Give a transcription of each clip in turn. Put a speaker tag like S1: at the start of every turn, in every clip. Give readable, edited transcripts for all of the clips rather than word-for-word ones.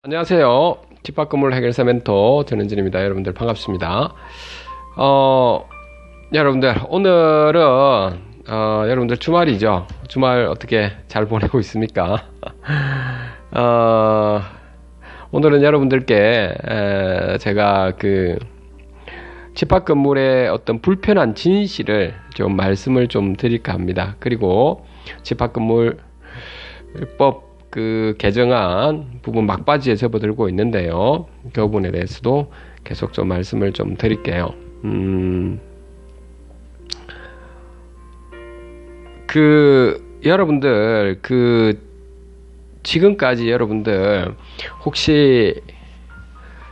S1: 안녕하세요. 집합건물 해결사 멘토 전현진입니다. 여러분들 반갑습니다. 여러분들 오늘은 여러분들 주말이죠. 주말 어떻게 잘 보내고 있습니까? 오늘은 여러분들께 제가 그 집합건물의 어떤 불편한 진실을 좀 말씀을 좀 드릴까 합니다. 그리고 집합건물법 그 개정안 부분 막바지에 접어들고 있는데요. 그 부분에 대해서도 계속 좀 말씀을 좀 드릴게요. 여러분들 지금까지 여러분들 혹시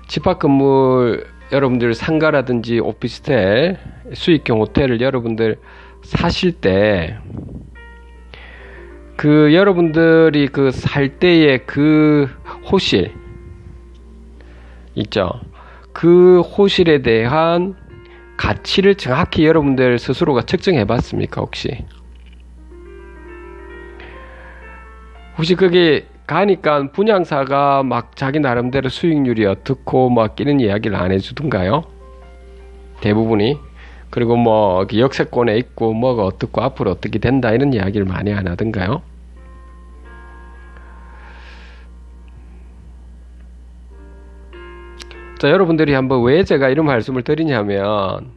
S1: 집합건물 여러분들 상가라든지 오피스텔 수익형 호텔을 여러분들 사실 때 여러분들이 살 때의 호실 있죠. 그 호실에 대한 가치를 정확히 여러분들 스스로가 측정해 봤습니까? 혹시 거기 가니까 분양사가 막 자기 나름대로 수익률이 어떻고 막 이런 이야기를 안 해주던가요? 대부분이. 그리고 뭐 역세권에 있고 뭐가 어떻고 앞으로 어떻게 된다 이런 이야기를 많이 안 하던가요? 자, 여러분들이 한번 왜 제가 이런 말씀을 드리냐면,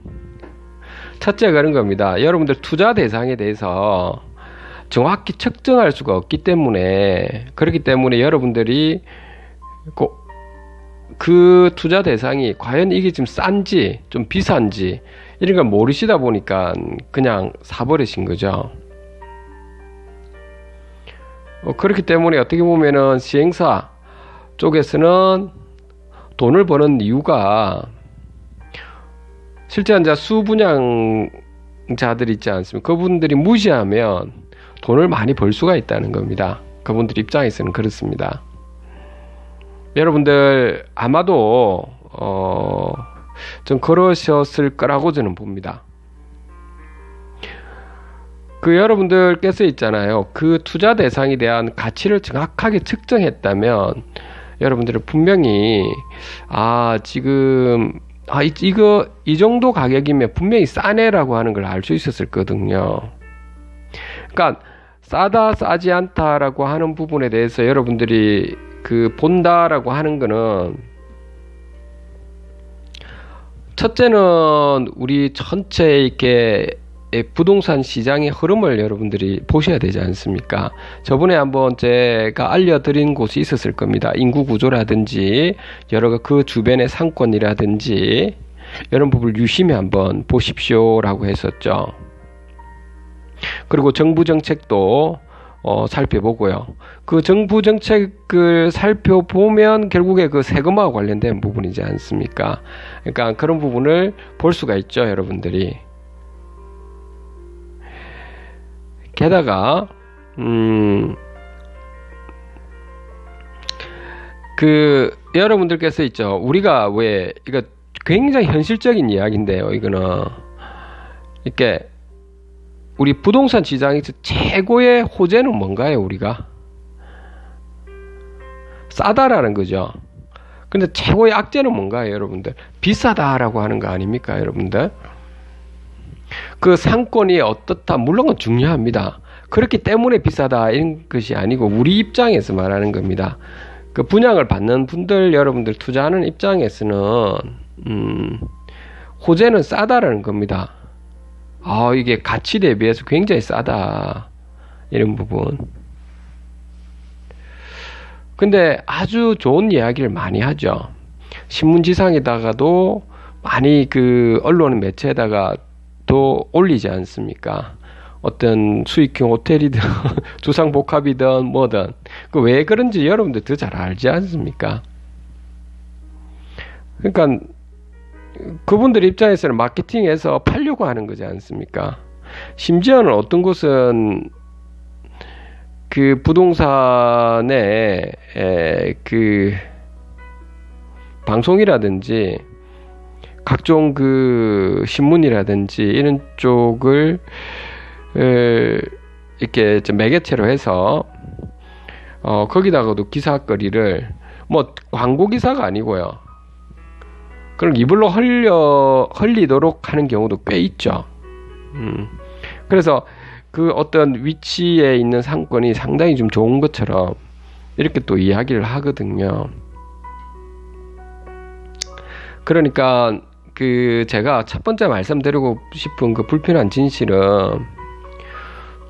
S1: 첫째 그런 겁니다. 여러분들 투자 대상에 대해서 정확히 측정할 수가 없기 때문에, 그렇기 때문에 여러분들이 그 투자 대상이 과연 이게 지금 싼지 좀 비싼지 이런 걸 모르시다 보니까 그냥 사버리신 거죠. 그렇기 때문에 어떻게 보면은 시행사 쪽에서는 돈을 버는 이유가 실제 이제 수분양자들 있지 않습니까? 그분들이 무시하면 돈을 많이 벌 수가 있다는 겁니다. 그분들 입장에서는 그렇습니다. 여러분들 아마도 좀 그러셨을 거라고 저는 봅니다. 여러분들께서 있잖아요. 그 투자 대상에 대한 가치를 정확하게 측정했다면 여러분들은 분명히 이 정도 가격이면 분명히 싸네라고 하는 걸 알 수 있었을 거거든요. 그러니까 싸다 싸지 않다라고 하는 부분에 대해서 여러분들이 본다라고 하는 거는, 첫째는 우리 전체 이렇게 부동산 시장의 흐름을 여러분들이 보셔야 되지 않습니까? 저번에 한번 제가 알려드린 곳이 있었을 겁니다. 인구 구조라든지 여러 그 주변의 상권이라든지 이런 부분을 유심히 한번 보십시오라고 했었죠. 그리고 정부 정책도 살펴보고요. 그 정부 정책을 살펴보면 결국에 세금하고 관련된 부분이지 않습니까? 그러니까 그런 부분을 볼 수가 있죠, 여러분들이. 게다가 여러분들께서 있죠. 우리가 이거 굉장히 현실적인 이야기인데요. 이거는 이렇게 우리 부동산 시장에서 최고의 호재는 뭔가요? 우리가 싸다라는 거죠. 근데 최고의 악재는 뭔가요, 여러분들? 비싸다라고 하는 거 아닙니까, 여러분들? 상권이 어떻다, 물론 그건 중요합니다. 그렇기 때문에 비싸다 이런 것이 아니고 우리 입장에서 말하는 겁니다. 분양을 받는 분들, 여러분들 투자하는 입장에서는 호재는 싸다라는 겁니다. 이게 가치 대비해서 굉장히 싸다 이런 부분. 근데 아주 좋은 이야기를 많이 하죠. 신문지상에다가도 많이 언론 매체에다가 또 올리지 않습니까? 어떤 수익형 호텔이든 주상복합이든 뭐든 왜 그런지 여러분들 더 잘 알지 않습니까? 그러니까 그분들 입장에서는 마케팅해서 팔려고 하는 거지 않습니까? 심지어는 어떤 곳은 부동산의 방송이라든지 각종 신문이라든지 이런 쪽을 이렇게 좀 매개체로 해서 거기다가도 기사거리를 뭐 광고 기사가 아니고요. 그럼 이불로 흘리도록 하는 경우도 꽤 있죠. 그래서 그 어떤 위치에 있는 상권이 상당히 좀 좋은 것처럼 이렇게 또 이야기를 하거든요. 그러니까 그 제가 첫 번째 말씀드리고 싶은 그 불편한 진실은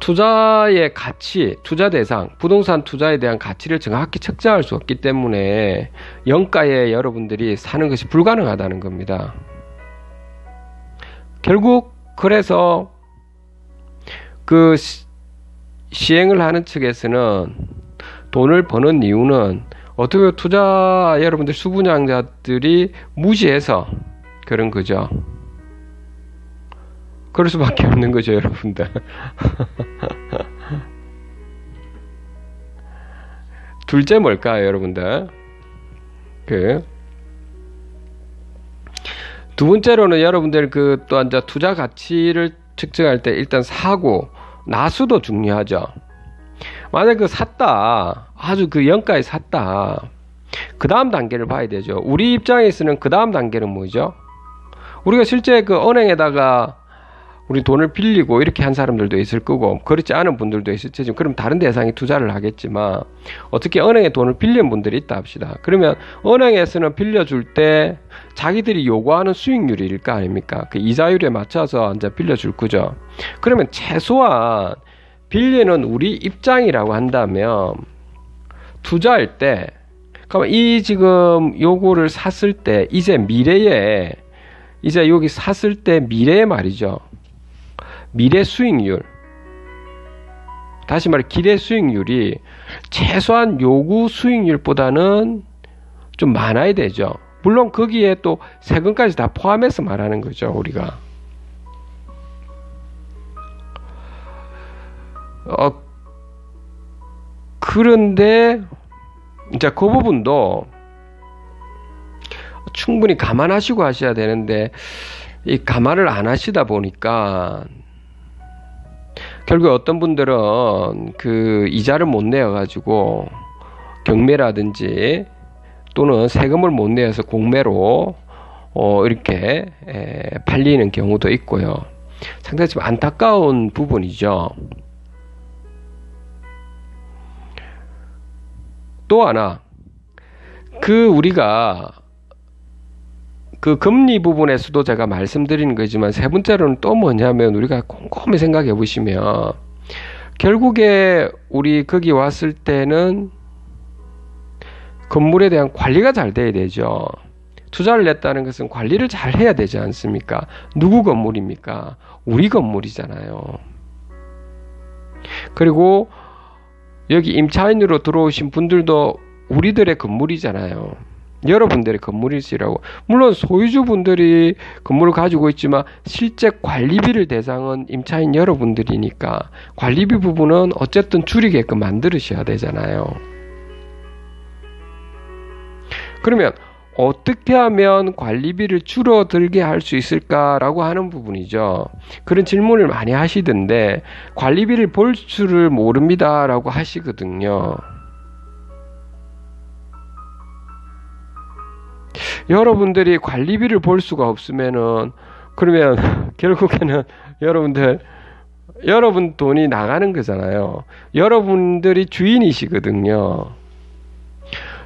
S1: 투자의 가치, 투자 대상, 부동산 투자에 대한 가치를 정확히 측정할 수 없기 때문에 영가에 여러분들이 사는 것이 불가능하다는 겁니다. 결국 그래서 그 시행을 하는 측에서는 돈을 버는 이유는 어떻게 보면 투자 여러분들 수분양자들이 무시해서 그런 거죠. 그럴 수밖에 없는 거죠, 여러분들. 둘째 뭘까요, 여러분들? 두 번째로는 여러분들 또 이제 투자 가치를 측정할 때 일단 사고 나수도 중요하죠. 만약 샀다, 아주 그 영가에 샀다, 그 다음 단계를 봐야 되죠. 우리 입장에서는 그 다음 단계는 뭐죠? 우리가 실제 그 은행에다가 우리 돈을 빌리고 이렇게 한 사람들도 있을 거고, 그렇지 않은 분들도 있을 테죠. 그럼 다른 대상이 투자를 하겠지만, 어떻게 은행에 돈을 빌린 분들이 있다 합시다. 그러면 은행에서는 빌려줄 때 자기들이 요구하는 수익률일 거 아닙니까? 그 이자율에 맞춰서 이제 빌려줄 거죠. 그러면 최소한 빌리는 우리 입장이라고 한다면, 투자할 때, 그러면 이 지금 요거를 샀을 때, 이제 여기 샀을 때 미래에 말이죠. 미래 수익률, 다시 말해 기대 수익률이 최소한 요구 수익률보다는 좀 많아야 되죠. 물론 거기에 또 세금까지 다 포함해서 말하는 거죠, 우리가. 그런데 이제 그 부분도 충분히 감안하시고 하셔야 되는데, 이 감안을 안 하시다 보니까 결국 어떤 분들은 그 이자를 못 내어가지고 경매라든지 또는 세금을 못 내어서 공매로 이렇게 팔리는 경우도 있고요. 상당히 좀 안타까운 부분이죠. 또 하나, 우리가 그 금리 부분에서도 제가 말씀드리는 거지만, 세 번째로는 또 뭐냐면, 우리가 곰곰이 생각해 보시면 결국에 우리 거기 왔을 때는 건물에 대한 관리가 잘 돼야 되죠. 투자를 냈다는 것은 관리를 잘 해야 되지 않습니까? 누구 건물입니까? 우리 건물이잖아요. 그리고 여기 임차인으로 들어오신 분들도 우리들의 건물이잖아요. 여러분들의 건물일지라고. 물론 소유주분들이 건물을 가지고 있지만 실제 관리비를 대상은 임차인 여러분들이니까 관리비 부분은 어쨌든 줄이게끔 만들으셔야 되잖아요. 그러면 어떻게 하면 관리비를 줄어들게 할 수 있을까라고 하는 부분이죠. 그런 질문을 많이 하시던데, 관리비를 볼 줄을 모릅니다 라고 하시거든요. 여러분들이 관리비를 볼 수가 없으면은, 그러면 결국에는 여러분 돈이 나가는 거잖아요. 여러분들이 주인이시거든요.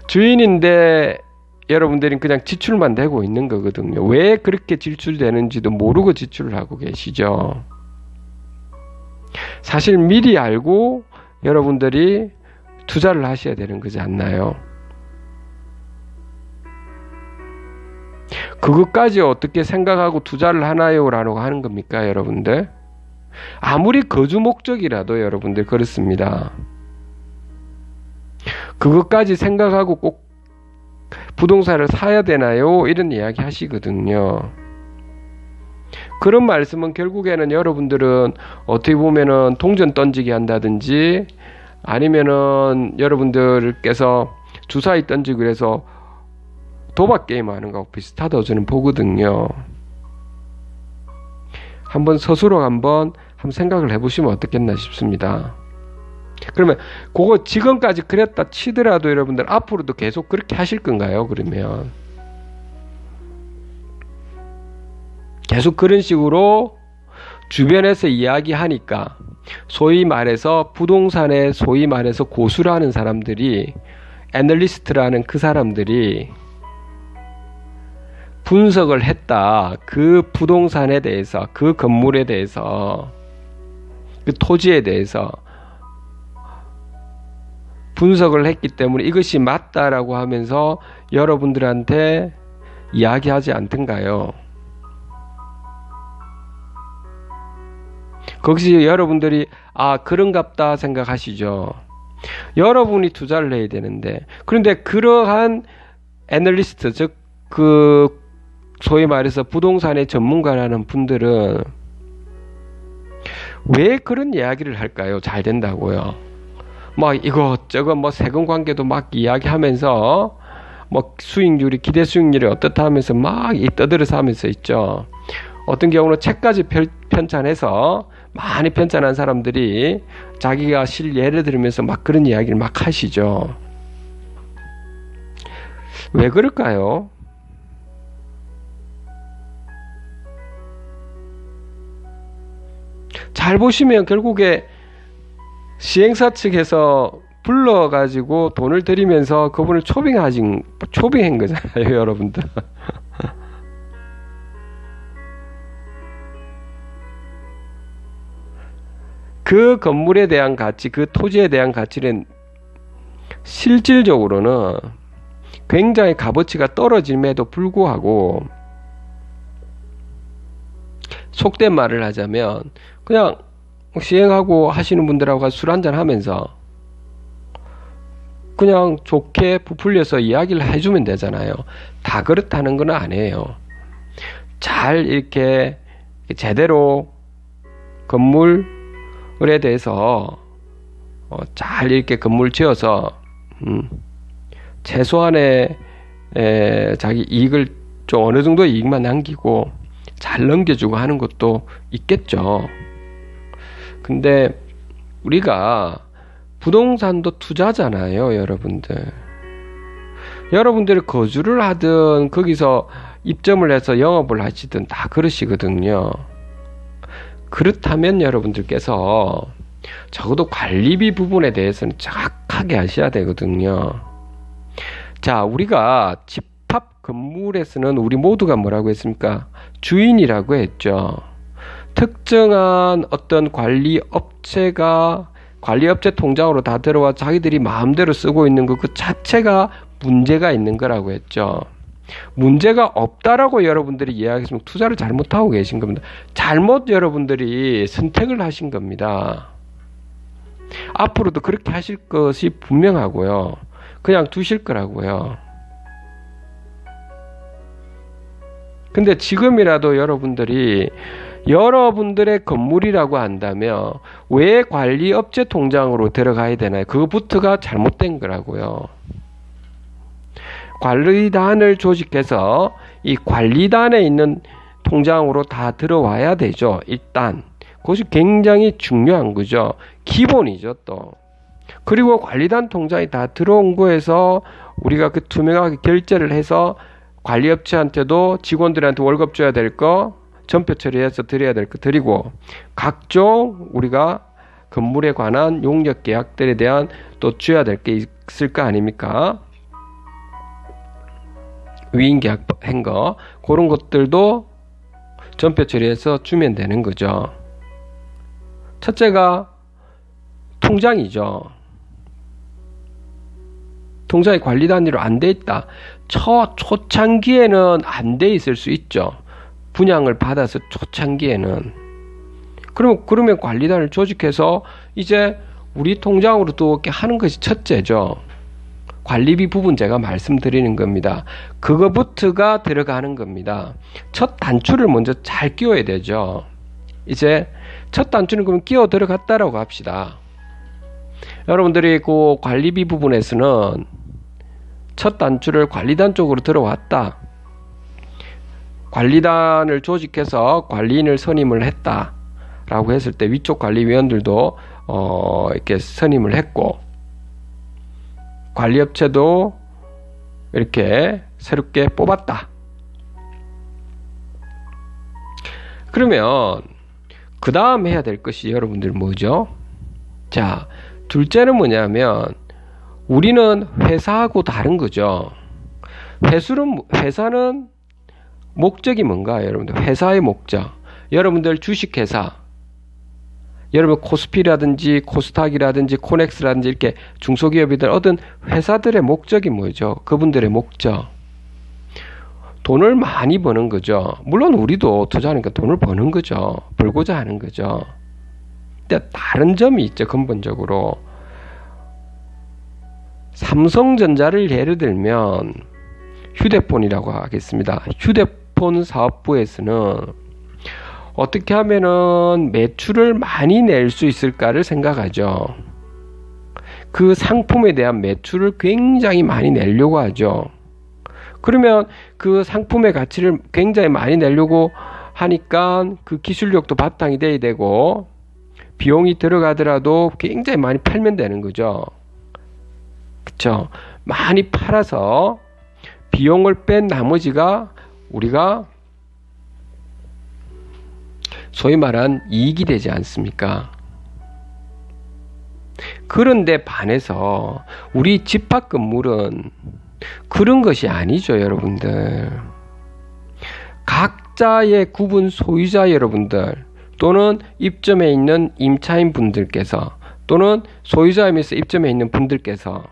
S1: 주인인데 여러분들이 그냥 지출만 되고 있는 거거든요. 왜 그렇게 지출되는지도 모르고 지출을 하고 계시죠. 사실 미리 알고 여러분들이 투자를 하셔야 되는 거지 않나요? 그것까지 어떻게 생각하고 투자를 하나요? 라고 하는 겁니까, 여러분들? 아무리 거주 목적이라도 여러분들 그렇습니다. 그것까지 생각하고 꼭 부동산을 사야 되나요? 이런 이야기 하시거든요. 그런 말씀은 결국에는 여러분들은 어떻게 보면은 동전 던지기 한다든지, 아니면은 여러분들께서 주사위 던지고 그래서 도박 게임 하는 거하고 비슷하다고 저는 보거든요. 한번 스스로 한번 생각을 해보시면 어떻겠나 싶습니다. 그러면 그거 지금까지 그랬다 치더라도 여러분들 앞으로도 계속 그렇게 하실 건가요? 그러면 계속 그런 식으로 주변에서 이야기하니까 소위 말해서 부동산에 소위 말해서 고수라는 사람들이, 애널리스트라는 그 사람들이 분석을 했다. 그 부동산에 대해서, 그 건물에 대해서, 그 토지에 대해서 분석을 했기 때문에 이것이 맞다라고 하면서 여러분들한테 이야기하지 않던가요? 거기서 여러분들이 그런갑다 생각하시죠. 여러분이 투자를 해야 되는데, 그런데 그러한 애널리스트, 즉 그 소위 말해서 부동산의 전문가라는 분들은 왜 그런 이야기를 할까요? 잘 된다고요. 막 이것저것 뭐 세금 관계도 막 이야기하면서 뭐 수익률이, 기대 수익률이 어떻다 하면서 막 떠들어서 하면서 있죠. 어떤 경우는 책까지 편찬해서 많이 편찬한 사람들이 자기가 예를 들으면서 막 그런 이야기를 막 하시죠. 왜 그럴까요? 잘 보시면 결국에 시행사 측에서 불러가지고 돈을 들이면서 그분을 초빙한 거잖아요, 여러분들. 그 건물에 대한 가치, 그 토지에 대한 가치는 실질적으로는 굉장히 값어치가 떨어짐에도 불구하고, 속된 말을 하자면 그냥 시행하고 하시는 분들하고 술 한잔 하면서 그냥 좋게 부풀려서 이야기를 해주면 되잖아요. 다 그렇다는 건 아니에요. 잘 이렇게 제대로 건물에 대해서 잘 이렇게 건물 지어서 최소한의 자기 이익을 좀 어느 정도 이익만 남기고 잘 넘겨주고 하는 것도 있겠죠. 근데 우리가 부동산도 투자잖아요, 여러분들. 여러분들이 거주를 하든 거기서 입점을 해서 영업을 하시든 다 그러시거든요. 그렇다면 여러분들께서 적어도 관리비 부분에 대해서는 정확하게 하셔야 되거든요. 자, 우리가 집합 건물에서는 우리 모두가 뭐라고 했습니까? 주인이라고 했죠. 특정한 어떤 관리업체 통장으로 다 들어와 자기들이 마음대로 쓰고 있는 그 자체가 문제가 있는 거라고 했죠. 문제가 없다라고 여러분들이 이야기했으면 투자를 잘못하고 계신 겁니다. 잘못 여러분들이 선택을 하신 겁니다. 앞으로도 그렇게 하실 것이 분명하고요. 그냥 두실 거라고요. 근데 지금이라도 여러분들이 여러분들의 건물이라고 한다면 왜 관리업체 통장으로 들어가야 되나요? 그거부터가 잘못된 거라고요. 관리단을 조직해서 이 관리단에 있는 통장으로 다 들어와야 되죠. 일단 그것이 굉장히 중요한 거죠. 기본이죠. 또 그리고 관리단 통장이 다 들어온 거에서 우리가 그 투명하게 결제를 해서 관리업체한테도 직원들한테 월급 줘야 될 거 전표 처리해서 드려야 될 거 드리고, 각종 우리가 건물에 관한 용역 계약들에 대한 또 줘야 될 게 있을 거 아닙니까? 위임 계약 한 거, 그런 것들도 전표 처리해서 주면 되는 거죠. 첫째가 통장이죠. 통장이 관리 단위로 안 돼 있다. 초창기에는 안 돼 있을 수 있죠. 분양을 받아서 초창기에는. 그러면 관리단을 조직해서 이제 우리 통장으로 들어오게 하는 것이 첫째죠. 관리비 부분 제가 말씀드리는 겁니다. 그거부터가 들어가는 겁니다. 첫 단추를 먼저 잘 끼워야 되죠. 이제 첫 단추는 그럼 끼워 들어갔다라고 합시다. 여러분들이 그 관리비 부분에서는 첫 단추를 관리단 쪽으로 들어왔다. 관리단을 조직해서 관리인을 선임을 했다 라고 했을 때 위쪽 관리위원들도 이렇게 선임을 했고, 관리업체도 이렇게 새롭게 뽑았다. 그러면 그 다음 해야 될 것이 여러분들 뭐죠? 자, 둘째는 뭐냐면 우리는 회사하고 다른 거죠. 회사는 목적이 뭔가요, 여러분들? 회사의 목적. 여러분들 주식회사, 여러분 코스피라든지 코스닥이라든지 코넥스라든지 이렇게 중소기업이든 어떤 회사들의 목적이 뭐죠? 그분들의 목적. 돈을 많이 버는 거죠. 물론 우리도 투자하니까 돈을 버는 거죠. 벌고자 하는 거죠. 근데 다른 점이 있죠, 근본적으로. 삼성전자를 예를 들면 휴대폰이라고 하겠습니다. 휴대폰 사업부에서는 어떻게 하면은 매출을 많이 낼 수 있을까를 생각하죠. 그 상품에 대한 매출을 굉장히 많이 내려고 하죠. 그러면 그 상품의 가치를 굉장히 많이 내려고 하니까 그 기술력도 바탕이 돼야 되고 비용이 들어가더라도 굉장히 많이 팔면 되는 거죠. 그쵸? 많이 팔아서 비용을 뺀 나머지가 우리가 소위 말한 이익이 되지 않습니까? 그런데 반해서 우리 집합 건물은 그런 것이 아니죠, 여러분들. 각자의 구분 소유자 여러분들 또는 입점에 있는 임차인 분들께서 또는 소유자이면서 입점에 있는 분들께서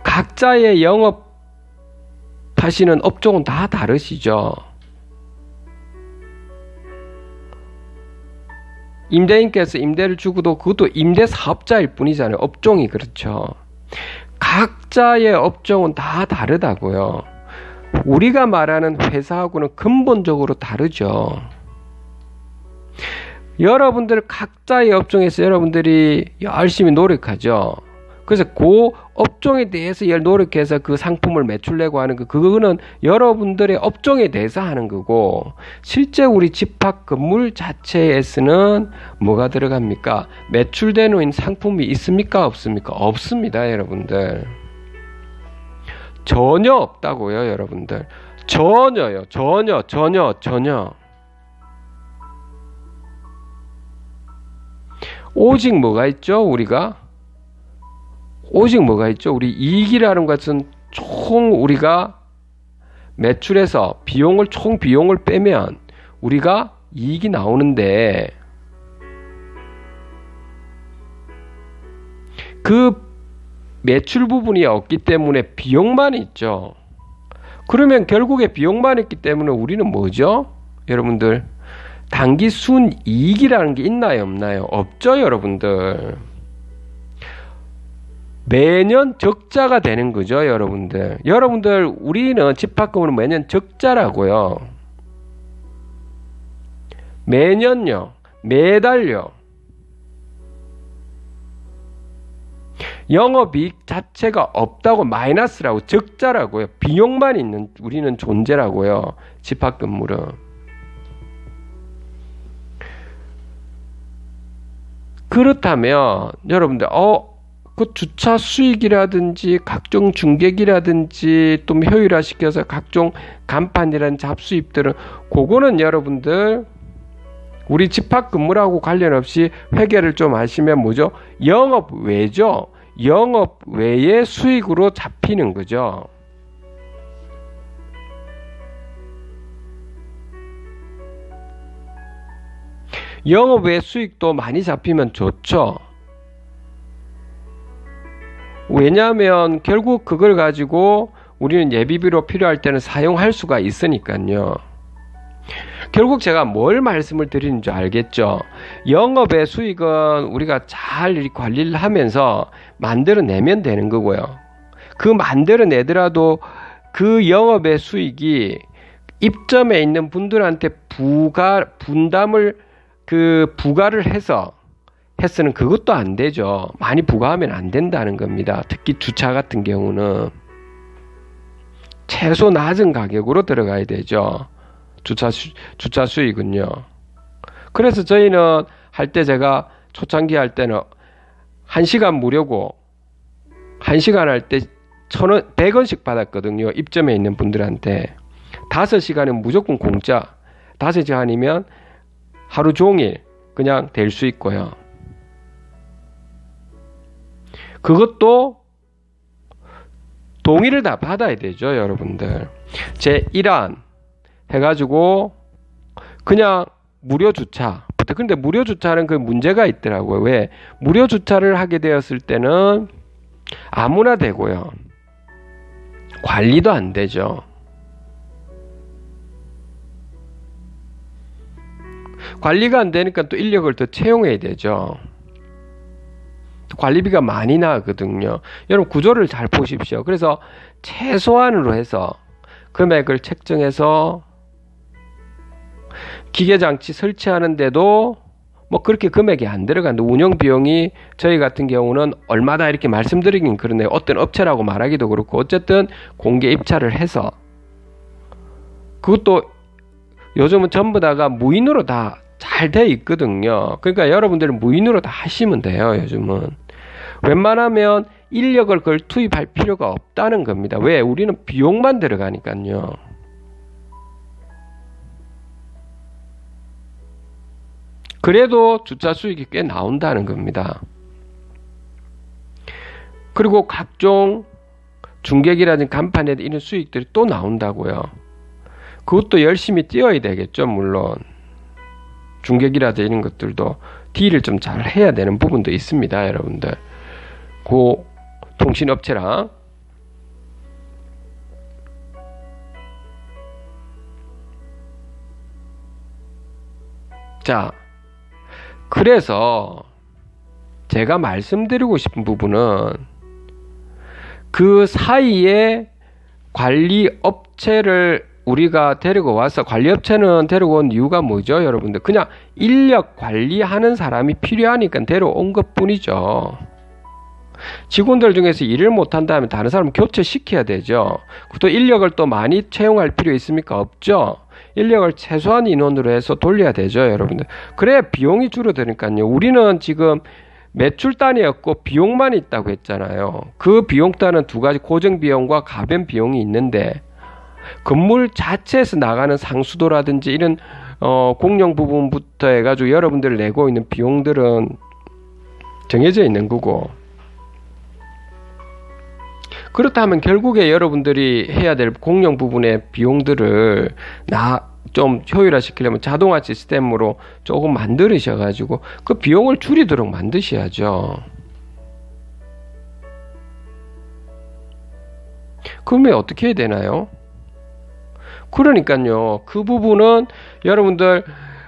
S1: 각자의 영업하시는 업종은 다 다르시죠. 임대인께서 임대를 주고도 그것도 임대 사업자일 뿐이잖아요. 업종이 그렇죠. 각자의 업종은 다 다르다고요. 우리가 말하는 회사하고는 근본적으로 다르죠. 여러분들 각자의 업종에서 여러분들이 열심히 노력하죠. 그래서 그 업종에 대해서 노력해서 그 상품을 매출내고 하는 그거는 여러분들의 업종에 대해서 하는 거고, 실제 우리 집합 건물 자체에서는 뭐가 들어갑니까? 매출되는 상품이 있습니까? 없습니까? 없습니다, 여러분들. 전혀 없다고요, 여러분들. 전혀요. 전혀. 오직 뭐가 있죠, 우리 이익이라는 것은 총 우리가 매출에서 총 비용을 빼면 우리가 이익이 나오는데 그 매출 부분이 없기 때문에 비용만 있죠. 그러면 결국에 비용만 있기 때문에 우리는 뭐죠? 여러분들, 단기 순이익이라는 게 있나요, 없나요? 없죠, 여러분들. 매년 적자가 되는 거죠, 여러분들. 우리는 집합금은 매년 적자라고요. 매년요, 매달요. 영업이익 자체가 없다고, 마이너스라고, 적자라고요. 비용만 있는 우리는 존재라고요, 집합건물은. 그렇다면 여러분들 그 주차 수익이라든지 각종 중객이라든지 또 효율화시켜서 각종 간판이라는 잡수입들은 그거는 여러분들 우리 집합 건물하고 관련 없이 회계를 좀 하시면 뭐죠? 영업 외죠. 영업 외의 수익으로 잡히는 거죠. 영업 외 수익도 많이 잡히면 좋죠. 왜냐하면 결국 그걸 가지고 우리는 예비비로 필요할 때는 사용할 수가 있으니까요. 결국 제가 뭘 말씀을 드리는지 알겠죠? 영업의 수익은 우리가 잘 관리를 하면서 만들어내면 되는 거고요. 그 만들어내더라도 그 영업의 수익이 입점에 있는 분들한테 부가를 했으는 그것도 안 되죠. 많이 부과하면 안 된다는 겁니다. 특히 주차 같은 경우는 최소 낮은 가격으로 들어가야 되죠. 주차 수익은요. 그래서 저희는 할 때 제가 초창기 할 때는 1시간 무료고 1시간 할 때 1,000원, 100원씩 받았거든요. 입점에 있는 분들한테. 5시간은 무조건 공짜. 5시간이면 하루 종일 그냥 될 수 있고요. 그것도 동의를 다 받아야 되죠, 여러분들. 제 1안 해가지고 그냥 무료 주차. 근데 무료 주차는 그 문제가 있더라고요. 왜? 무료 주차를 하게 되었을 때는 아무나 되고요. 관리도 안 되죠. 관리가 안 되니까 또 인력을 더 채용해야 되죠. 관리비가 많이 나거든요. 여러분 구조를 잘 보십시오. 그래서 최소한으로 해서 금액을 책정해서 기계장치 설치하는데도 뭐 그렇게 금액이 안 들어간다. 운영 비용이 저희 같은 경우는 얼마다 이렇게 말씀드리긴 그러네요. 어떤 업체라고 말하기도 그렇고 어쨌든 공개 입찰을 해서 그것도 요즘은 전부 다가 무인으로 다 잘 돼 있거든요. 그러니까 여러분들은 무인으로 다 하시면 돼요. 요즘은 웬만하면 인력을 그걸 투입할 필요가 없다는 겁니다. 왜? 우리는 비용만 들어가니까요. 그래도 주차 수익이 꽤 나온다는 겁니다. 그리고 각종 중계기라든지 간판에 이런 수익들이 또 나온다고요. 그것도 열심히 뛰어야 되겠죠. 물론 중계기라든지 이런 것들도 딜을 좀 잘 해야 되는 부분도 있습니다. 여러분들 그 통신업체랑 자, 그래서 제가 말씀드리고 싶은 부분은 그 사이에 관리업체를 우리가 데리고 와서, 관리업체는 데리고 온 이유가 뭐죠, 여러분들? 그냥 인력 관리하는 사람이 필요하니까 데려온 것 뿐이죠. 직원들 중에서 일을 못한다면 다른 사람 교체시켜야 되죠. 또 인력을 또 많이 채용할 필요 있습니까? 없죠. 인력을 최소한 인원으로 해서 돌려야 되죠, 여러분들. 그래야 비용이 줄어드니까요. 우리는 지금 매출단이 없고 비용만 있다고 했잖아요. 그 비용단은 두 가지, 고정비용과 가변 비용이 있는데 건물 자체에서 나가는 상수도라든지 이런 공용 부분부터 해가지고 여러분들 내고 있는 비용들은 정해져 있는 거고, 그렇다면 결국에 여러분들이 해야 될 공용 부분의 비용들을 좀 효율화 시키려면 자동화 시스템으로 조금 만드셔가지고 그 비용을 줄이도록 만드셔야죠. 그러면 어떻게 해야 되나요? 그러니까요, 그 부분은 여러분들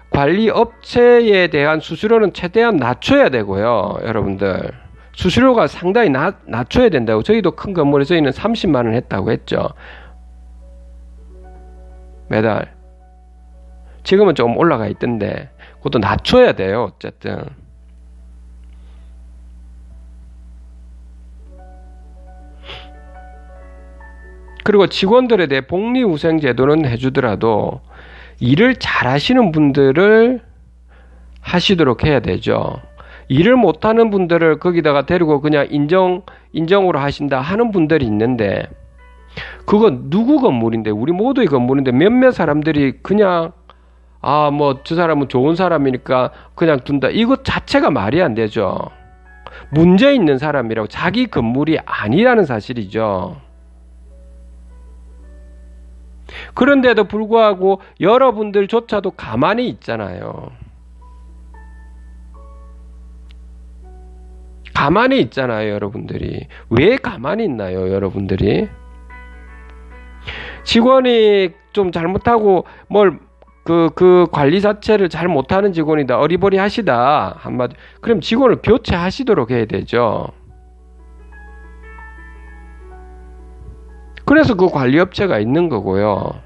S1: 관리업체에 대한 수수료는 최대한 낮춰야 되고요. 여러분들 수수료가 상당히 낮춰야 된다고. 저희도 큰 건물에 저희는 30만 원 했다고 했죠, 매달. 지금은 조금 올라가 있던데 그것도 낮춰야 돼요. 어쨌든 그리고 직원들에 대해 복리후생제도는 해주더라도 일을 잘 하시는 분들을 하시도록 해야 되죠. 일을 못하는 분들을 거기다가 데리고 그냥 인정으로 하신다 하는 분들이 있는데, 그건 누구 건물인데, 우리 모두의 건물인데 몇몇 사람들이 그냥 뭐 저 사람은 좋은 사람이니까 그냥 둔다, 이것 자체가 말이 안 되죠. 문제 있는 사람이라고, 자기 건물이 아니라는 사실이죠. 그런데도 불구하고 여러분들조차도 가만히 있잖아요. 가만히 있잖아요, 여러분들이. 왜 가만히 있나요, 여러분들이? 직원이 좀 잘못하고 그 관리 자체를 잘 못하는 직원이다, 어리버리 하시다 한마디, 그럼 직원을 교체하시도록 해야 되죠. 그래서 그 관리업체가 있는 거고요.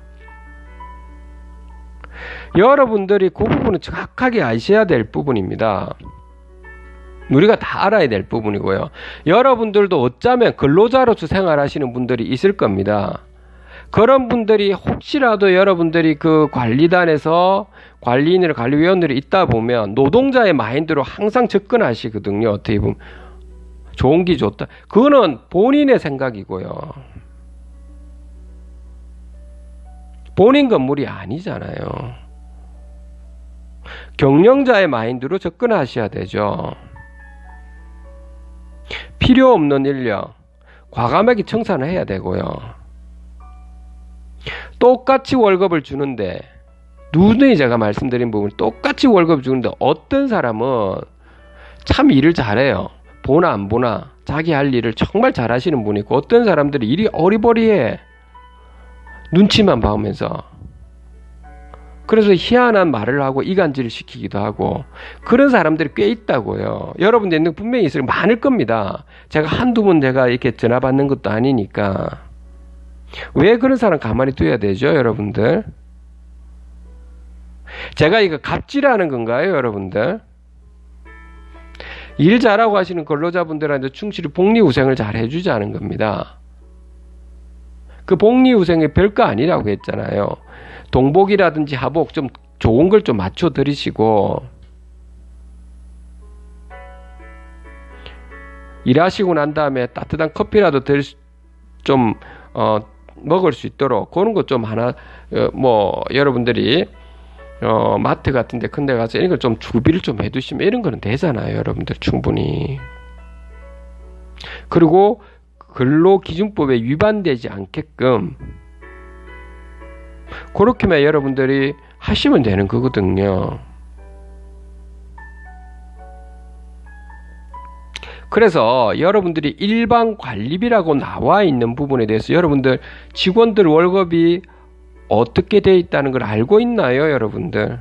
S1: 여러분들이 그 부분은 정확하게 아셔야 될 부분입니다. 우리가 다 알아야 될 부분이고요. 여러분들도 어쩌면 근로자로서 생활하시는 분들이 있을 겁니다. 그런 분들이 혹시라도 여러분들이 그 관리단에서 관리인이나 관리위원들이 있다 보면 노동자의 마인드로 항상 접근하시거든요. 어떻게 보면 좋은 게 좋다. 그거는 본인의 생각이고요. 본인 건물이 아니잖아요. 경영자의 마인드로 접근하셔야 되죠. 필요 없는 인력 과감하게 청산을 해야 되고요. 똑같이 월급을 주는데 누누이 제가 말씀드린 부분 똑같이 월급을 주는데 어떤 사람은 참 일을 잘해요. 보나 안 보나 자기 할 일을 정말 잘하시는 분이 있고 어떤 사람들이 일이 어리버리해. 눈치만 봐오면서 그래서 희한한 말을 하고 이간질을 시키기도 하고 그런 사람들이 꽤 있다고요. 여러분들 분명히 있을 많을 겁니다. 제가 한두 번 제가 이렇게 전화 받는 것도 아니니까. 왜 그런 사람 가만히 둬야 되죠, 여러분들? 제가 이거 갑질하는 건가요, 여러분들? 일 잘하고 하시는 근로자분들한테 충실히 복리후생을 잘 해주자는 겁니다. 그 복리후생이 별거 아니라고 했잖아요. 동복이라든지 하복 좀 좋은 걸 좀 맞춰 드리시고 일하시고 난 다음에 따뜻한 커피라도 좀 먹을 수 있도록 그런 것 좀 하나 여러분들이 마트 같은 데 큰 데 가서 이런 걸 좀 주비를 좀 해두시면 이런 거는 되잖아요, 여러분들 충분히. 그리고 근로기준법에 위반되지 않게끔 그렇게만 여러분들이 하시면 되는 거거든요. 그래서 여러분들이 일반 관리비라고 나와 있는 부분에 대해서 여러분들 직원들 월급이 어떻게 되어 있다는 걸 알고 있나요, 여러분들?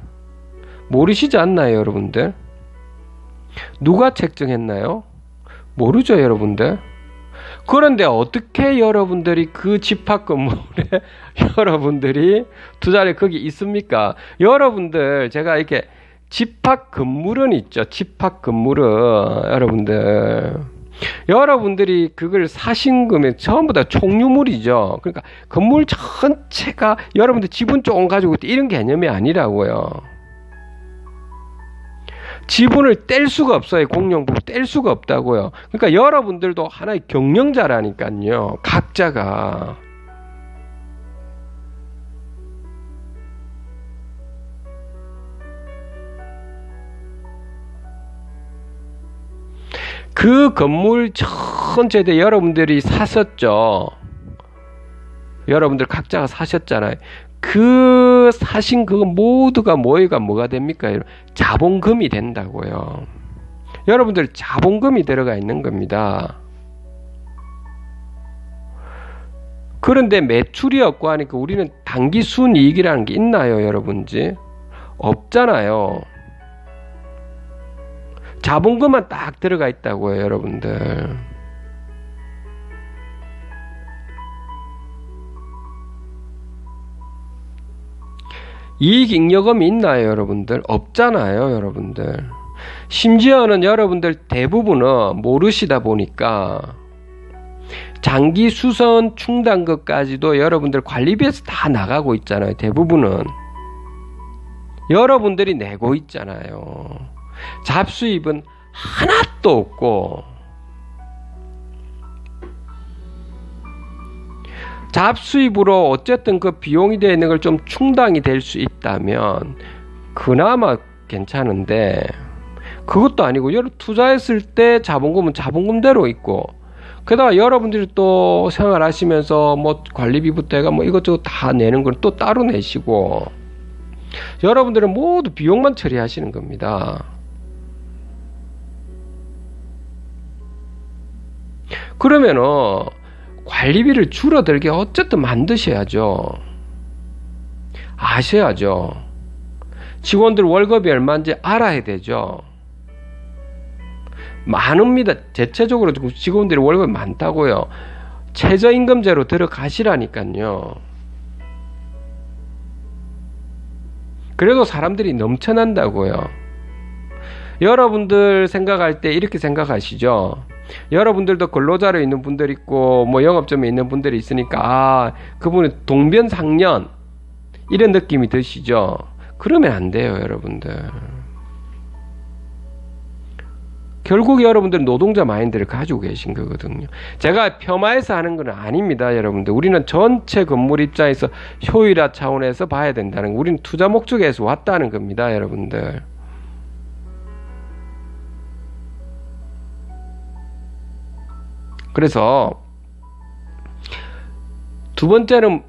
S1: 모르시지 않나요, 여러분들? 누가 책정했나요? 모르죠, 여러분들? 그런데 어떻게 여러분들이 그 집합 건물에 여러분들이 투자를 거기 있습니까? 여러분들 제가 이렇게 집합 건물은 있죠. 집합 건물은 여러분들이 그걸 사신 거면 전부 다 총유물이죠. 그러니까 건물 전체가 여러분들 지분 조금 가지고 이런 개념이 아니라고요. 지분을 뗄 수가 없어요. 공용부를 뗄 수가 없다고요. 그러니까 여러분들도 하나의 경영자라니까요. 각자가. 그 건물 전체에 여러분들이 샀었죠. 여러분들 각자가 사셨잖아요. 그 사신 그거 모두가 뭐가 됩니까? 자본금이 된다고요. 여러분들 자본금이 들어가 있는 겁니다. 그런데 매출이 없고 하니까 우리는 단기 순이익이라는 게 있나요, 여러분지? 없잖아요. 자본금만 딱 들어가 있다고요, 여러분들. 이익잉여금이 있나요, 여러분들? 없잖아요, 여러분들. 심지어는 여러분들 대부분은 모르시다 보니까 장기 수선 충당금까지도 여러분들 관리비에서 다 나가고 있잖아요. 대부분은 여러분들이 내고 있잖아요. 잡수입은 하나도 없고, 잡수입으로 어쨌든 그 비용이 되어 있는 걸 좀 충당이 될 수 있다면 그나마 괜찮은데, 그것도 아니고 여러분 투자했을 때 자본금은 자본금대로 있고, 게다가 여러분들이 또 생활하시면서 뭐 관리비부터 해가 뭐 이것저것 다 내는 걸 또 따로 내시고, 여러분들은 모두 비용만 처리하시는 겁니다. 그러면은 관리비를 줄어들게 어쨌든 만드셔야죠. 아셔야죠. 직원들 월급이 얼마인지 알아야 되죠. 많습니다. 대체적으로 직원들이 월급이 많다고요. 최저임금제로 들어가시라니까요. 그래도 사람들이 넘쳐난다고요. 여러분들 생각할 때 이렇게 생각하시죠. 여러분들도 근로자로 있는 분들 있고 뭐 영업점에 있는 분들이 있으니까 아, 그분은 동변상련 이런 느낌이 드시죠? 그러면 안 돼요, 여러분들. 결국 여러분들은 노동자 마인드를 가지고 계신 거거든요. 제가 폄하해서 하는 건 아닙니다, 여러분들. 우리는 전체 건물 입장에서 효율화 차원에서 봐야 된다는 거. 우리는 투자 목적에서 왔다는 겁니다, 여러분들. 그래서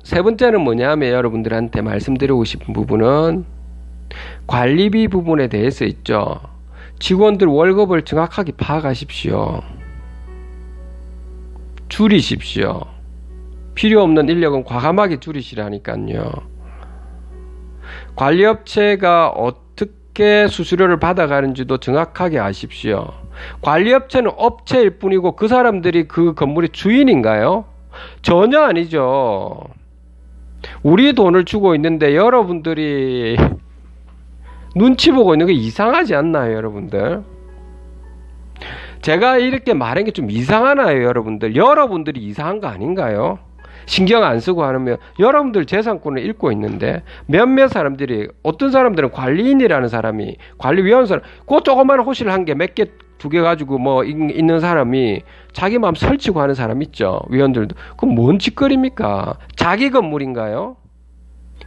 S1: 세 번째는 뭐냐면 여러분들한테 말씀드리고 싶은 부분은 관리비 부분에 대해서 있죠. 직원들 월급을 정확하게 파악하십시오. 줄이십시오. 필요 없는 인력은 과감하게 줄이시라니까요. 관리업체가 어떻게 수수료를 받아가는지도 정확하게 아십시오. 관리업체는 업체일 뿐이고 그 사람들이 그 건물의 주인인가요? 전혀 아니죠. 우리 돈을 주고 있는데 여러분들이 눈치 보고 있는 게 이상하지 않나요, 여러분들? 제가 이렇게 말한 게 좀 이상하나요, 여러분들? 여러분들이 이상한 거 아닌가요? 신경 안 쓰고 하면 여러분들 재산권을 잃고 있는데 몇몇 사람들이 어떤 사람들은 관리인이라는 사람이 관리위원 사람 그 조그만 호실 한 개 몇 개 두 개 가지고 뭐 있는 사람이 자기 마음 설치고 하는 사람 있죠. 위원들도. 그건 뭔 짓거리입니까? 자기 건물인가요?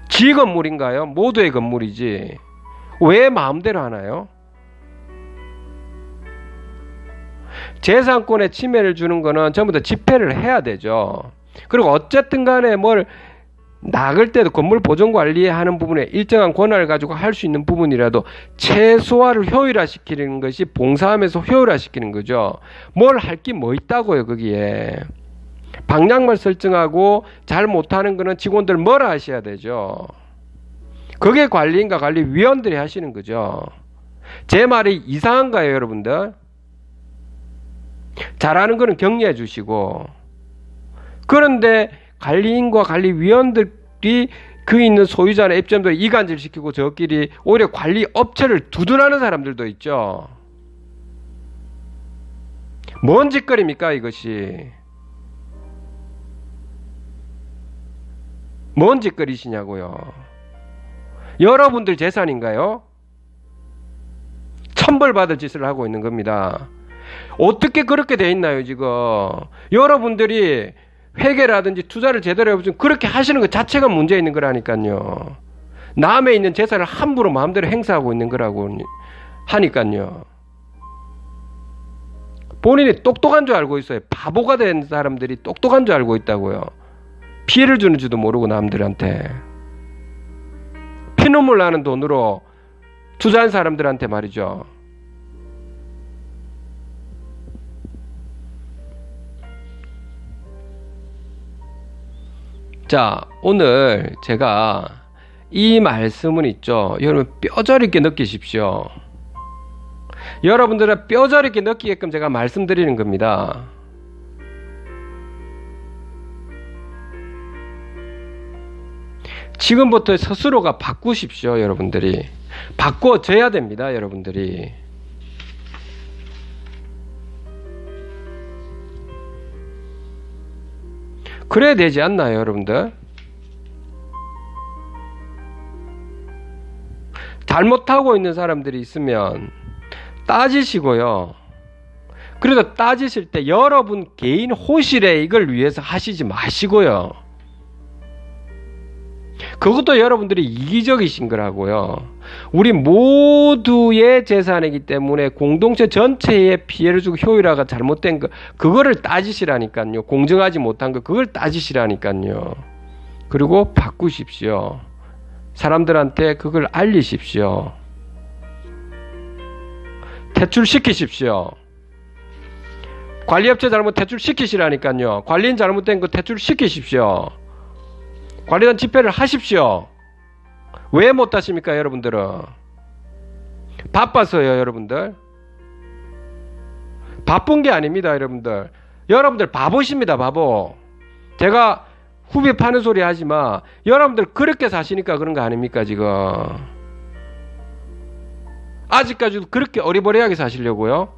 S1: 지 건물인가요? 모두의 건물이지. 왜 마음대로 하나요? 재산권에 침해를 주는 거는 전부 다 집회를 해야 되죠. 그리고 어쨌든 간에 뭘 나갈 때도 건물 보존 관리하는 부분에 일정한 권한을 가지고 할 수 있는 부분이라도 최소화를 효율화시키는 것이 봉사하면서 효율화시키는 거죠. 뭘 할 게 뭐 있다고요, 거기에. 방향만 설정하고 잘 못하는 거는 직원들 뭐라 하셔야 되죠. 그게 관리인가 관리위원들이 하시는 거죠. 제 말이 이상한가요, 여러분들? 잘하는 거는 격려해 주시고, 그런데 관리인과 관리위원들이 그 있는 소유자나 입점들 이간질 시키고 저끼리 오히려 관리 업체를 두둔하는 사람들도 있죠. 뭔 짓거리입니까, 이것이? 뭔 짓거리시냐고요. 여러분들 재산인가요? 천벌받을 짓을 하고 있는 겁니다. 어떻게 그렇게 돼 있나요, 지금? 여러분들이 회계라든지 투자를 제대로 해보시면 그렇게 하시는 것 자체가 문제 있는 거라니까요. 남에 있는 재산을 함부로 마음대로 행사하고 있는 거라고 하니까요. 본인이 똑똑한 줄 알고 있어요. 바보가 된 사람들이 똑똑한 줄 알고 있다고요. 피해를 주는지도 모르고 남들한테. 피눈물 나는 돈으로 투자한 사람들한테 말이죠. 자, 오늘 제가 이 말씀은 있죠. 여러분 뼈저리게 느끼십시오. 여러분들은 뼈저리게 느끼게끔 제가 말씀드리는 겁니다. 지금부터 스스로가 바꾸십시오, 여러분들이. 바꿔줘야 됩니다, 여러분들이. 그래야 되지 않나요, 여러분들? 잘못하고 있는 사람들이 있으면 따지시고요. 그래도 따지실 때 여러분 개인 호실에 이걸 위해서 하시지 마시고요. 그것도 여러분들이 이기적이신 거라고요. 우리 모두의 재산이기 때문에 공동체 전체에 피해를 주고 효율화가 잘못된 거, 그거를 따지시라니까요. 공정하지 못한 거, 그걸 따지시라니까요. 그리고 바꾸십시오. 사람들한테 그걸 알리십시오. 퇴출시키십시오. 관리업체 잘못 퇴출시키시라니까요. 관리인 잘못된 거 퇴출시키십시오. 관리단 집회를 하십시오. 왜 못하십니까, 여러분들은? 바빠서요, 여러분들. 바쁜 게 아닙니다, 여러분들. 여러분들 바보십니다, 바보. 제가 후배 파는 소리 하지마. 여러분들 그렇게 사시니까 그런 거 아닙니까, 지금? 아직까지도 그렇게 어리버리하게 사시려고요?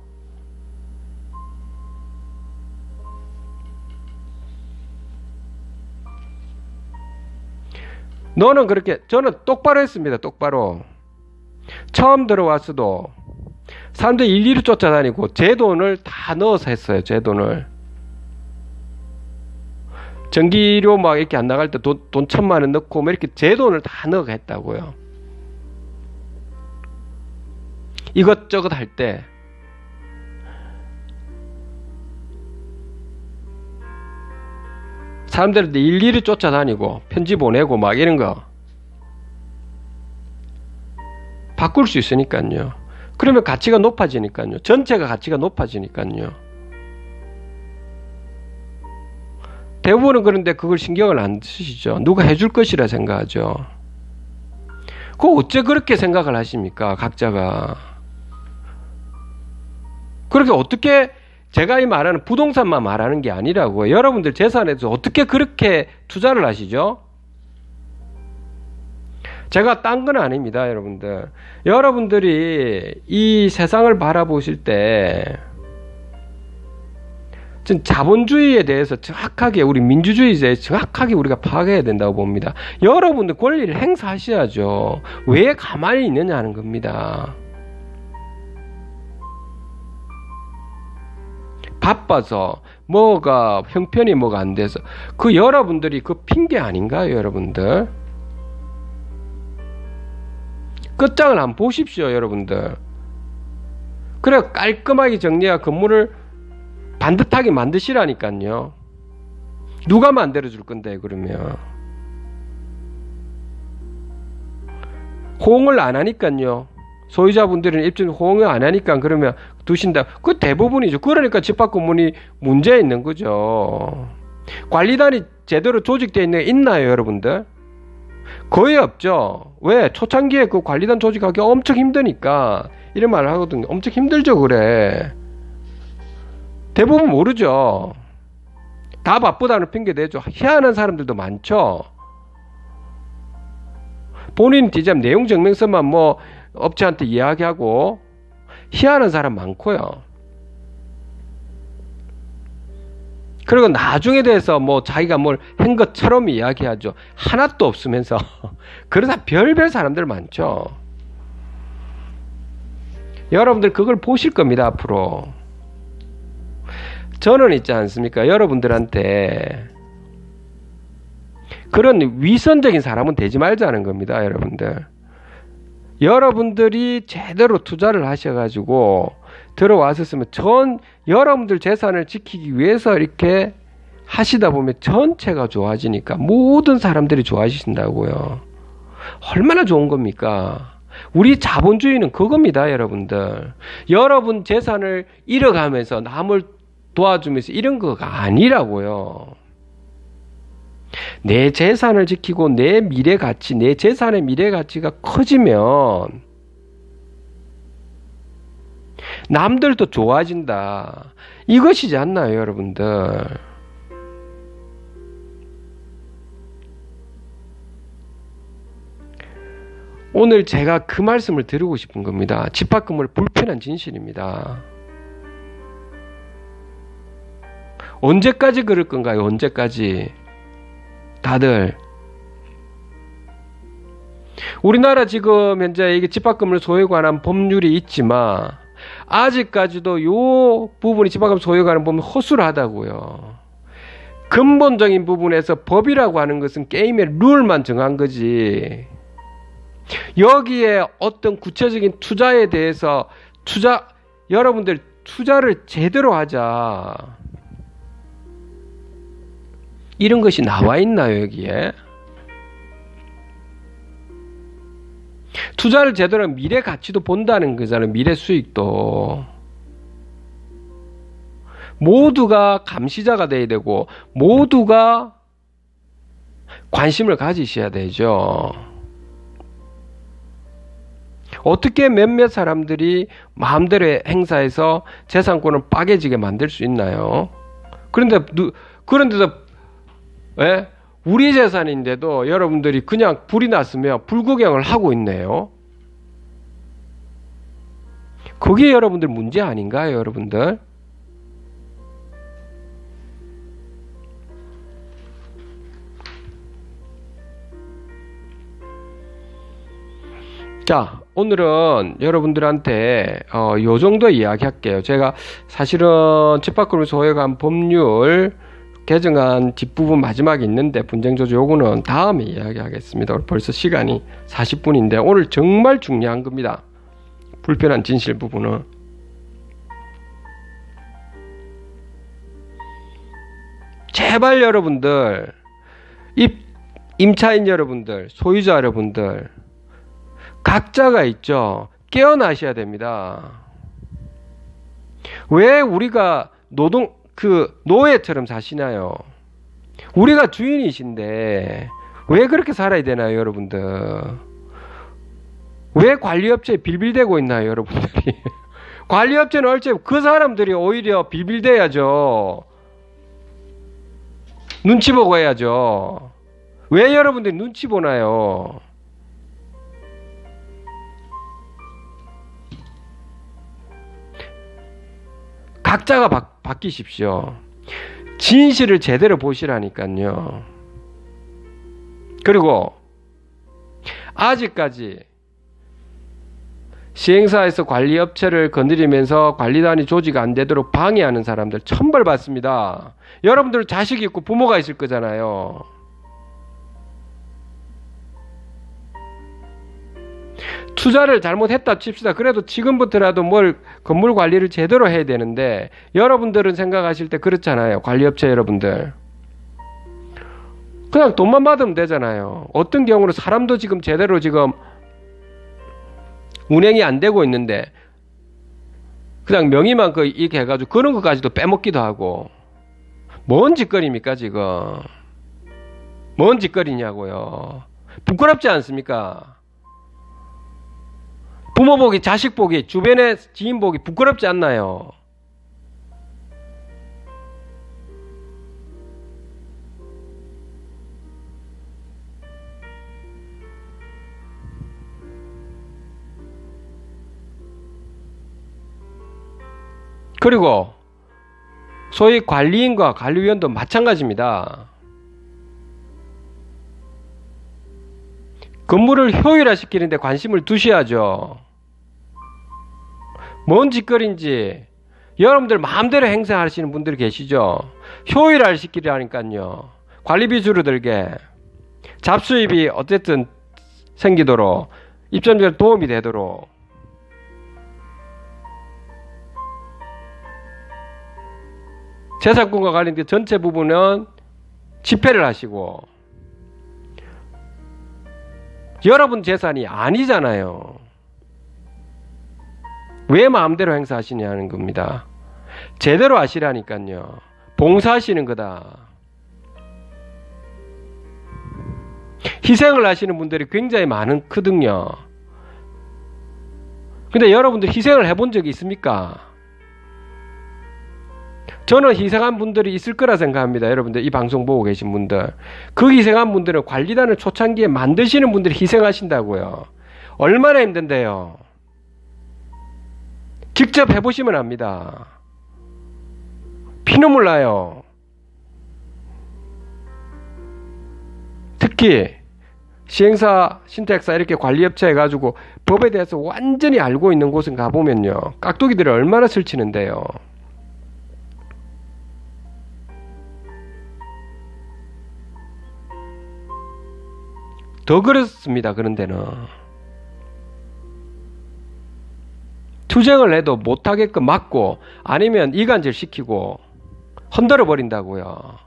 S1: 너는 그렇게, 저는 똑바로 했습니다. 똑바로. 처음 들어왔어도 사람들 일일이 쫓아다니고 제 돈을 다 넣어서 했어요. 제 돈을. 전기료 막 이렇게 안 나갈 때 돈 1,000만 원 넣고 뭐 이렇게 제 돈을 다 넣어 했다고요. 이것저것 할 때. 사람들한테 일일이 쫓아다니고 편지 보내고 막 이런 거 바꿀 수 있으니까요. 그러면 가치가 높아지니까요. 전체가 가치가 높아지니까요. 대부분은 그런데 그걸 신경을 안 쓰시죠. 누가 해줄 것이라 생각하죠. 그거 어째 그렇게 생각을 하십니까? 각자가. 그렇게 어떻게, 제가 이 말하는 부동산만 말하는 게 아니라고요. 여러분들 재산에서 어떻게 그렇게 투자를 하시죠? 제가 딴 건 아닙니다, 여러분들. 여러분들이 이 세상을 바라보실 때 자본주의에 대해서 정확하게, 우리 민주주의에 대해서 정확하게 우리가 파악해야 된다고 봅니다. 여러분들 권리를 행사하셔야죠. 왜 가만히 있느냐 하는 겁니다. 바빠서 뭐가 형편이 뭐가 안 돼서, 그 여러분들이 그 핑계 아닌가요, 여러분들? 끝장을 한번 보십시오, 여러분들. 그래 깔끔하게 정리한 건물을 반듯하게 만드시라니까요. 누가 만들어줄 건데 그러면. 호응을 안 하니까요. 소유자분들은 입주민 호응을 안 하니까 그러면 두신다. 그 대부분이죠. 그러니까 집합건물이 문제 있는 거죠. 관리단이 제대로 조직되어 있는 게 있나요, 여러분들? 거의 없죠. 왜? 초창기에 그 관리단 조직하기 엄청 힘드니까 이런 말을 하거든요. 엄청 힘들죠, 그래. 대부분 모르죠. 다 바쁘다는 핑계 대죠. 희한한 사람들도 많죠. 본인 디자인 내용 증명서만 뭐 업체한테 이야기하고 희한한 사람 많고요. 그리고 나중에 대해서 뭐 자기가 뭘 한 것처럼 이야기하죠. 하나도 없으면서. 그러다 별별 사람들 많죠. 여러분들 그걸 보실 겁니다, 앞으로. 저는 있지 않습니까? 여러분들한테 그런 위선적인 사람은 되지 말자는 겁니다, 여러분들. 여러분들이 제대로 투자를 하셔가지고 들어왔었으면 여러분들 재산을 지키기 위해서 이렇게 하시다 보면 전체가 좋아지니까 모든 사람들이 좋아지신다고요. 얼마나 좋은 겁니까? 우리 자본주의는 그겁니다, 여러분들. 여러분 재산을 잃어가면서 남을 도와주면서 이런 거가 아니라고요. 내 재산을 지키고 내 미래 가치, 내 재산의 미래 가치가 커지면 남들도 좋아진다. 이것이지 않나요, 여러분들? 오늘 제가 그 말씀을 드리고 싶은 겁니다. 집합건물 불편한 진실입니다. 언제까지 그럴 건가요? 언제까지? 다들. 우리나라 지금 현재 이게 집합건물 소유에 관한 법률이 있지만 아직까지도 요 부분이 집합건물 소유에 관한 법률이 허술하다고요. 근본적인 부분에서 법이라고 하는 것은 게임의 룰만 정한 거지. 여기에 어떤 구체적인 투자에 대해서 여러분들 투자를 제대로 하자. 이런 것이 나와 있나요, 여기에? 투자를 제대로 하면 미래 가치도 본다는 거잖아요. 미래 수익도. 모두가 감시자가 돼야 되고 모두가 관심을 가지셔야 되죠. 어떻게 몇몇 사람들이 마음대로 행사해서 재산권을 빠개지게 만들 수 있나요? 그런데도 예? 우리 재산인데도 여러분들이 그냥 불이 났으면 불구경을 하고 있네요. 그게 여러분들 문제 아닌가요, 여러분들? 자, 오늘은 여러분들한테 요 정도 이야기 할게요. 제가 사실은 집합금을 소유한 법률 개정안 뒷부분 마지막에 있는데 분쟁조정 요구는 다음에 이야기하겠습니다. 벌써 시간이 40분인데 오늘 정말 중요한 겁니다. 불편한 진실 부분은. 제발 여러분들, 임차인 여러분들, 소유자 여러분들, 각자가 있죠. 깨어나셔야 됩니다. 왜 우리가 노예처럼 사시나요? 우리가 주인이신데 왜 그렇게 살아야 되나요, 여러분들? 왜 관리업체에 빌빌대고 있나요, 여러분들이? 관리업체는 얼째 그 사람들이 오히려 빌빌대야죠. 눈치 보고 해야죠. 왜 여러분들이 눈치 보나요? 각자가 바뀌십시오. 진실을 제대로 보시라니까요. 그리고 아직까지 시행사에서 관리업체를 건드리면서 관리단이 조직 안 되도록 방해하는 사람들 천벌받습니다. 여러분들 자식이 있고 부모가 있을 거잖아요. 투자를 잘못했다 칩시다. 그래도 지금부터라도 건물 관리를 제대로 해야 되는데 여러분들은 생각하실 때 그렇잖아요. 관리업체 여러분들. 그냥 돈만 받으면 되잖아요. 어떤 경우는 사람도 지금 제대로 지금 운행이 안 되고 있는데 그냥 명의만 이렇게 해가지고 그런 것까지도 빼먹기도 하고. 뭔 짓거리입니까 지금? 뭔 짓거리냐고요. 부끄럽지 않습니까? 부모 보기, 자식 보기, 주변의 지인 보기 부끄럽지 않나요? 그리고 소위 관리인과 관리위원도 마찬가지입니다. 건물을 효율화시키는데 관심을 두셔야죠. 뭔 짓거리인지 여러분들 마음대로 행사하시는 분들 계시죠. 효율화를 시키라니까요. 관리비 줄어들게, 잡수입이 어쨌든 생기도록, 입점자에 도움이 되도록. 재산권과 관련된 전체 부분은 집회를 하시고, 여러분 재산이 아니잖아요. 왜 마음대로 행사하시냐는 겁니다. 제대로 하시라니까요. 봉사하시는 거다. 희생을 하시는 분들이 굉장히 크거든요. 근데 여러분들 희생을 해본 적이 있습니까? 저는 희생한 분들이 있을 거라 생각합니다. 여러분들 이 방송 보고 계신 분들, 그 희생한 분들은 관리단을 초창기에 만드시는 분들이 희생하신다고요. 얼마나 힘든데요. 직접 해보시면 압니다. 피눈물 나요. 특히 시행사, 신탁사 이렇게 관리업체 해가지고 법에 대해서 완전히 알고 있는 곳은 가보면요, 깍두기들을 얼마나 설치는데요. 더 그렇습니다. 그런 데는 투쟁을 해도 못하게끔 막고 아니면 이간질 시키고 흔들어 버린다고요.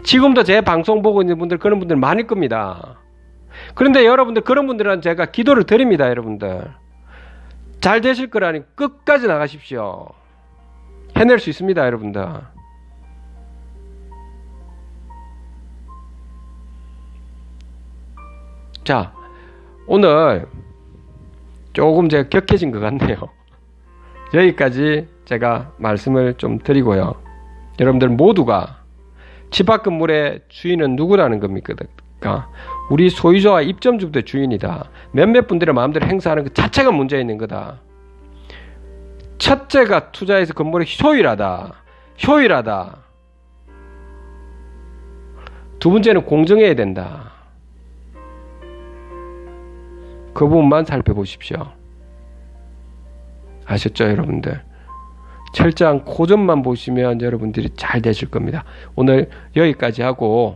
S1: 지금도 제 방송 보고 있는 분들, 그런 분들 많을 겁니다. 그런데 여러분들, 그런 분들은 제가 기도를 드립니다. 여러분들 잘 되실 거라니 끝까지 나가십시오. 해낼 수 있습니다. 여러분들. 자, 오늘 조금 제가 격해진 것 같네요. 여기까지 제가 말씀을 좀 드리고요. 여러분들 모두가 집합 건물의 주인은 누구라는 겁니까? 우리 소유자와 입점주부의 주인이다. 몇몇 분들의 마음대로 행사하는 것 자체가 문제 있는 거다. 첫째가 투자해서 건물이 효율하다. 두 번째는 공정해야 된다. 그 부분만 살펴보십시오. 아셨죠, 여러분들? 철저한 그 점만 보시면 여러분들이 잘 되실 겁니다. 오늘 여기까지 하고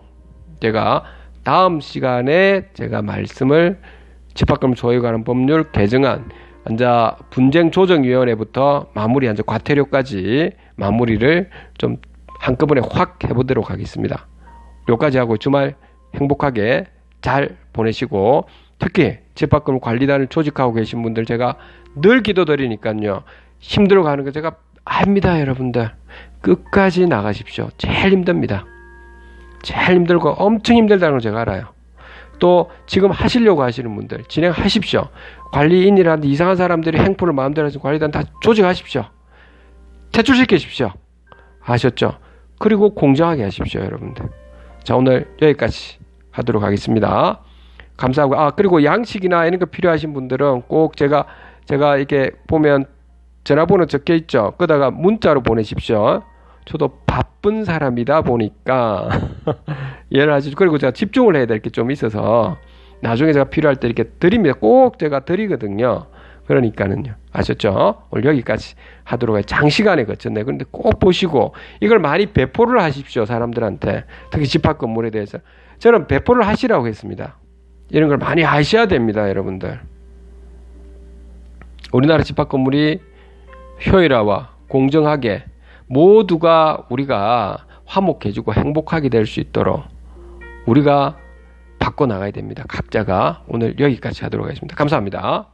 S1: 제가 다음 시간에 제가 말씀을 집합금 소유에 관한 법률 개정안 분쟁조정위원회부터 마무리 과태료까지 마무리를 좀 한꺼번에 확 해보도록 하겠습니다. 여기까지 하고 주말 행복하게 잘 보내시고, 특히 집합금 관리단을 조직하고 계신 분들 제가 늘 기도드리니까요, 힘들어가는 거 제가 압니다. 여러분들 끝까지 나가십시오. 제일 힘듭니다. 제일 힘들고 엄청 힘들다는 걸 제가 알아요. 또 지금 하시려고 하시는 분들 진행하십시오. 관리인이라든지 이상한 사람들이 행포를 마음대로 해서 관리단 다 조직하십시오. 퇴출시키십시오. 아셨죠? 그리고 공정하게 하십시오, 여러분들. 자, 오늘 여기까지 하도록 하겠습니다. 감사하고, 그리고 양식이나 이런 거 필요하신 분들은 꼭 제가 이렇게 보면 전화번호 적혀 있죠. 거기다가 문자로 보내십시오. 저도 바쁜 사람이다 보니까 이해하시죠. 그리고 제가 집중을 해야 될 게 좀 있어서 나중에 제가 필요할 때 이렇게 드립니다. 꼭 제가 드리거든요. 그러니까는요. 아셨죠? 오늘 여기까지 하도록 해요. 장시간에 거쳤네. 그런데 꼭 보시고 이걸 많이 배포를 하십시오. 사람들한테. 특히 집합 건물에 대해서. 저는 배포를 하시라고 했습니다. 이런 걸 많이 하셔야 됩니다. 여러분들. 우리나라 집합 건물이 효율화와 공정하게 모두가 우리가 화목해지고 행복하게 될 수 있도록 우리가 바꿔나가야 됩니다. 각자가. 오늘 여기까지 하도록 하겠습니다. 감사합니다.